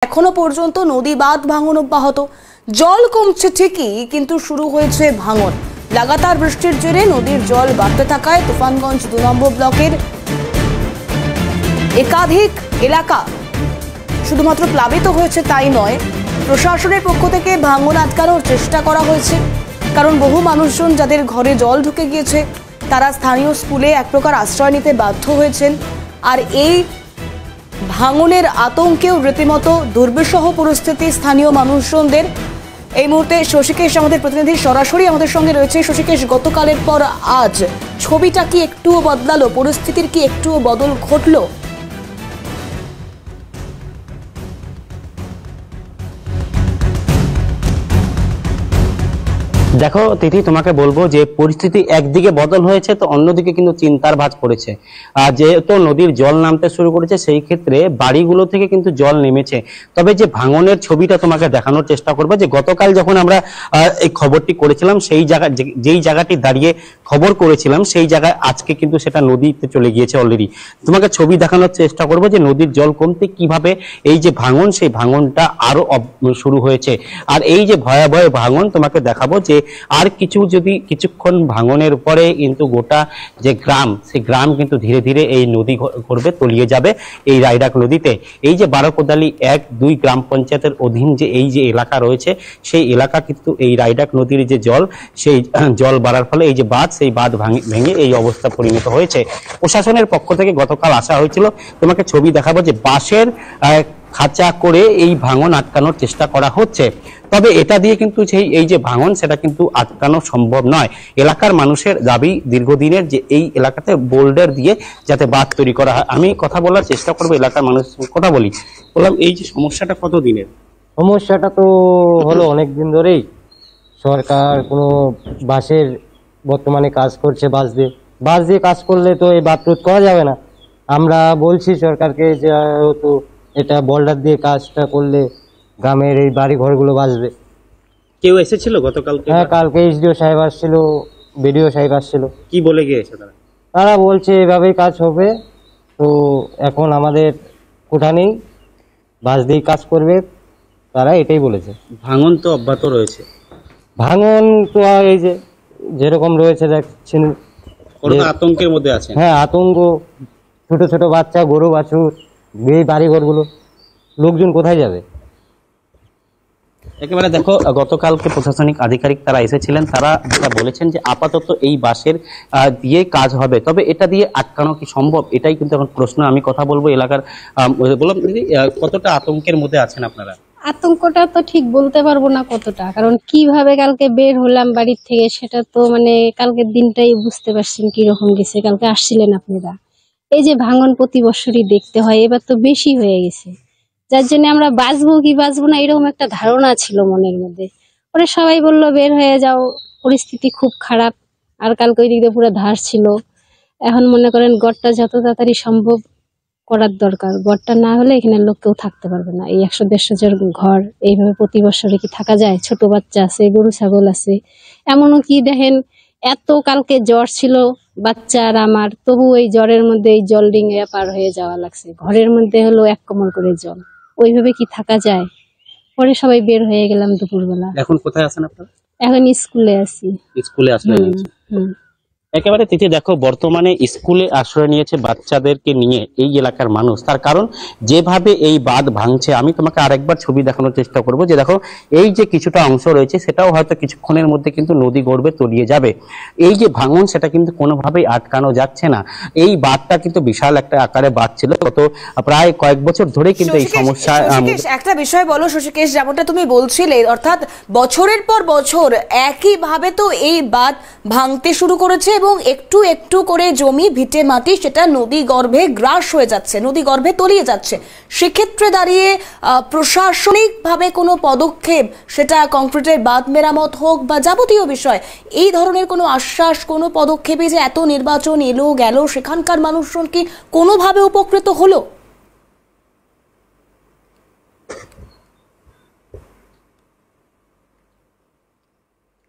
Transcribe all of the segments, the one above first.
এখনো পর্যন্ত নদী বাঁধ ভাঙন অব্যাহত। জল কমছে ঠিকই, কিন্তু শুরু হয়েছে ভাঙন। লাগাতার বৃষ্টির জেরে নদীর জল বাড়তে থাকায় তুফানগঞ্জ 2 নম্বর ব্লকের একাধিক এলাকা শুধুমাত্র প্লাবিত হয়েছে তাই নয়, প্রশাসনের পক্ষ থেকে ভাঙন আটকানোর চেষ্টা করা হয়েছে। কারণ বহু মানুষজন যাদের ঘরে জল ঢুকে গিয়েছে তারা স্থানীয় স্কুলে এক প্রকার আশ্রয় নিতে বাধ্য হয়েছেন। আর এই ভাঙনের আতঙ্কেও রীতিমতো দুর্বিষহ পরিস্থিতি স্থানীয় মানুষজনদের। এই মুহূর্তে শশীকেশ আমাদের প্রতিনিধি সরাসরি আমাদের সঙ্গে রয়েছে। শশীকেশ, গতকালের পর আজ ছবিটা কি একটুও বদলালো? পরিস্থিতির কি একটুও বদল ঘটলো? দেখো তিথি, তোমাকে বলবো যে পরিস্থিতি একদিকে বদল হয়েছে তো অন্যদিকে কিন্তু চিন্তার ভাঁজ পড়েছে। যেহেতু নদীর জল নামতে শুরু করেছে সেই ক্ষেত্রে বাড়িগুলো থেকে কিন্তু জল নেমেছে। তবে যে ভাঙনের ছবিটা তোমাকে দেখানোর চেষ্টা করবো, যে গতকাল যখন আমরা এই খবরটি করেছিলাম সেই জায়গায় যেই জায়গাটি দাঁড়িয়ে খবর করেছিলাম সেই জায়গায় আজকে কিন্তু সেটা নদীতে চলে গিয়েছে অলরেডি। তোমাকে ছবি দেখানোর চেষ্টা করবো যে নদীর জল কমতে কিভাবে এই যে ভাঙন, সেই ভাঙনটা আরো শুরু হয়েছে। আর এই যে ভয়াবহ ভাঙন তোমাকে দেখাবো যে আর কিছুক্ষণ ভাঙনের পরে কিন্তু গোটা যে গ্রাম, সেই গ্রাম কিন্তু ধীরে ধীরে এই নদী করবে, তলিয়ে যাবে এই রায়ডাক নদীতে। এই যে বারোকোদালি 1-2 গ্রাম পঞ্চায়েতের অধীন যে এই যে এলাকা রয়েছে সেই এলাকা কিন্তু এই রায়ডাক নদীর যে জল, সেই জল বাড়ার ফলে এই যে বাঁধ, সেই বাঁধ ভেঙে এই অবস্থা পরিণত হয়েছে। প্রশাসনের পক্ষ থেকে গতকাল আসা হয়েছিল, তোমাকে ছবি দেখাবো যে বাঁশের খাঁচা করে এই ভাঙন আটকানোর চেষ্টা করা হচ্ছে। তবে এটা দিয়ে কিন্তু এই যে ভাঙন, সেটা কিন্তু আটকানো সম্ভব নয়। এলাকার মানুষের দাবি দীর্ঘদিনের, যে এই এলাকাতে বোল্ডার দিয়ে যাতে বাঁধ তৈরি করা হয়। আমি কথা বলার চেষ্টা করবো এলাকার মানুষের কথা বললাম এই যে সমস্যাটা কত দিনের? সমস্যাটা তো হলো অনেকদিন ধরেই। সরকার কোনো বাসের বর্তমানে কাজ করছে, বাস দিয়ে কাজ করলে তো এই বাঁধ রোধ করা যাবে না। আমরা বলছি সরকারকে যে তো এটা বোল্ডার দিয়ে কাজটা করলে গ্রামের এই বাড়ি ঘরগুলো বাঁচবে। কেউ এসেছিল গতকাল? হ্যাঁ, কালকে এসডিও সাহেব আসছিল, বিডিও সাহেব আসছিল। কি বলে গিয়েছে তারা বলছে এভাবেই কাজ হবে। তো এখন আমাদের কোঠা নেই, বাস দিয়েই কাজ করবে, তারা এটাই বলেছে। ভাঙন তো অব্যাহত রয়েছে। ভাঙন তো এই যে যেরকম রয়েছে দেখছেন, আতঙ্কের মধ্যে আছে। হ্যাঁ, আতঙ্ক। ছোট ছোট বাচ্চা, গরু বাছুর, এই বাড়ি ঘরগুলো, লোকজন কোথায় যাবে? একেবারে দেখো, গতকালকে প্রশাসনিক আধিকারিক তারা এসেছিলেন, তারা যেটা বলেছেন যে আপাতত এই বাসের দিয়ে কাজ হবে। তবে এটা দিয়ে আটকানো কি সম্ভব, এটাই কিন্তু এখন প্রশ্ন। আমি কথা বলবো এলাকার, বললাম কতটা আতঙ্কের মধ্যে আছেন আপনারা? আতঙ্কটা তো ঠিক বলতে পারবো না কতটা, কারণ কিভাবে কালকে বের হলাম বাড়ির থেকে সেটা তো কালকের দিনটাই বুঝতে পারছেন কিরকম গেছে। কালকে আসছিলেন আপনারা। এই যে ভাঙন প্রতি বছরই দেখতে হয়, এবার তো বেশি হয়ে গেছে, যার জন্য আমরা বাঁচবো কি বাঁচবো না এরকম একটা ধারণা ছিল মনের মধ্যে। পরে সবাই বললো বের হয়ে যাও, পরিস্থিতি খুব খারাপ। আর কালকে ওই দিকে পুরো ধার ছিল। এখন মনে করেন গড়টা যত তাড়াতাড়ি সম্ভব করার দরকার। গড়টা না হলে এখানে লোক কেউ থাকতে পারবে না। এই 100-150 জন ঘর এইভাবে প্রতি বছরে কি থাকা যায়? ছোট বাচ্চা আছে, গরু ছাগল আছে। এমনও কি দেখেন, এত কালকে জ্বর ছিল বাচ্চা আর আমার, তবু এই জ্বরের মধ্যে এই জল ডিঙে পার হয়ে যাওয়া লাগছে। ঘরের মধ্যে হলো 1 কোমর করে জল, ওইভাবে কি থাকা যায়? পরে সবাই বের হয়ে গেলাম দুপুরবেলা। এখন কোথায় আছেন আপনারা? এখন স্কুলে আছি। স্কুলে আসলেন? একেবারে তিথি, দেখো বর্তমানে স্কুলে আশ্রয় নিয়েছে বাচ্চাদেরকে নিয়ে এই এলাকার মানুষ। তার কারণ যেভাবে এই বাঁধ ভাঙছে, আমি তোমাকে আরেকবার ছবি দেখানোর চেষ্টা করব যে দেখো এই যে কিছুটা অংশ রয়েছে সেটাও হয়তো কিছুক্ষণের মধ্যে কিন্তু নদী গর্ভে তলিয়ে যাবে। এই যে ভাঙন, সেটা কিন্তু কোনোভাবেই আটকানো যাচ্ছে না। এই বাঁধটা কিন্তু বিশাল একটা আকারে বাঁধ ছিল, গত প্রায় কয়েক বছর ধরে কিন্তু এই সমস্যা। একটা বিষয় বলো শশীকেশ, যেমনটা তুমি বলছিলে, অর্থাৎ বছরের পর বছর একই ভাবে তো এই বাঁধ ভাঙতে শুরু করেছে এবং একটু একটু করে জমি, ভিটে মাটি সেটা নদী গর্ভে গ্রাস হয়ে যাচ্ছে, নদী গর্ভে তলিয়ে যাচ্ছে। সেক্ষেত্রে দাঁড়িয়ে প্রশাসনিকভাবে কোনো পদক্ষেপ, সেটা কংক্রিটের বাঁধ মেরামত হোক বা যাবতীয় বিষয়, এই ধরনের কোনো আশ্বাস, কোনো পদক্ষেপে যে এত নির্বাচন এলো গেল, সেখানকার মানুষজন কি কোনোভাবে উপকৃত হলো?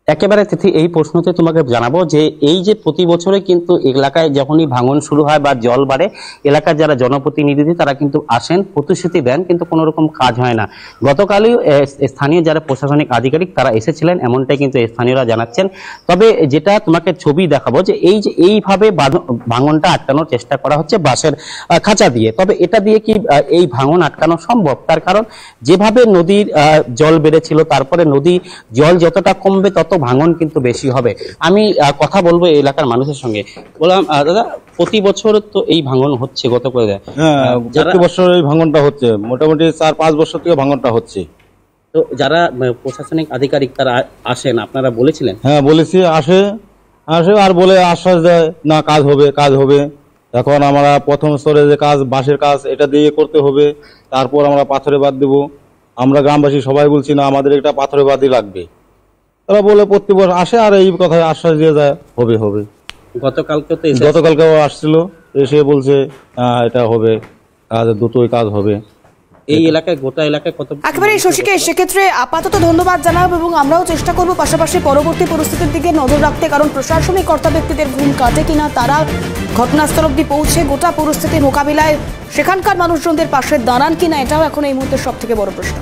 একেবারে তিথি, এই প্রশ্নতে তোমাকে জানাবো যে এই যে প্রতি বছরে কিন্তু এলাকায় যখনই ভাঙন শুরু হয় বা জল বাড়ে, এলাকার যারা জনপ্রতিনিধি তারা কিন্তু আসেন, প্রতিশ্রুতি দেন, কিন্তু কোনো রকম কাজ হয় না। গতকালই স্থানীয় যারা প্রশাসনিক আধিকারিক তারা এসেছিলেন, এমনটাই কিন্তু স্থানীয়রা জানাচ্ছেন। তবে যেটা তোমাকে ছবি দেখাবো যে এইভাবে ভাঙনটা আটকানোর চেষ্টা করা হচ্ছে বাঁশের খাঁচা দিয়ে। তবে এটা দিয়ে কি এই ভাঙন আটকানো সম্ভব? তার কারণ যেভাবে নদীর জল বেড়েছিল, তারপরে নদী জল যতটা কমবে তত ভাঙন কিন্তু বেশি হবে। আমি কথা বলবো এই এলাকার মানুষের সঙ্গে। বললাম দাদা, প্রতি বছর তো এই ভাঙন হচ্ছে, গত করে দেয়। হ্যাঁ, প্রতি বছর এই ভাঙনটা হচ্ছে, মোটামুটি 4-5 বছর থেকে ভাঙনটা হচ্ছে। তো যারা প্রশাসনিক আধিকারিক তারা আসেন, আপনারা বলেছিলেন? হ্যাঁ বলেছি, আসে আর বলে আশ্বাস দেয় না কাজ হবে কাজ হবে। এখন আমরা প্রথম স্তরে যে কাজ, বাঁশের কাজ, এটা দিয়ে করতে হবে, তারপর আমরা পাথরে বাদ দেবো। আমরা গ্রামবাসী সবাই বলছি না আমাদের একটা পাথরে বাদই লাগবে। তারা বলে প্রতি বছর আসে আর এই কথায় আশ্বাস দিয়ে যায় হবে হবে। গতকালকে তো গতকালকেও আসছিল, এসে বলছে এটা হবে, কাজ দ্রুতই কাজ হবে। এই এলাকায়, গোটা এলাকায় কত একেবারে শশীকে সেক্ষেত্রে আপাতত ধন্যবাদ জানাবো এবং আমরাও চেষ্টা করব পাশাপাশি পরবর্তী পরিস্থিতির দিকে নজর রাখতে, কারণ প্রশাসনিক কর্তা ব্যক্তিদের ঘুম কাটে কিনা, তারা ঘটনাস্থল অব্দি পৌঁছে গোটা পরিস্থিতি মোকাবিলায় সেখানকার মানুষজনদের পাশে দাঁড়ান কিনা, এটাও এখন এই মুহূর্তে সব থেকে বড় প্রশ্ন।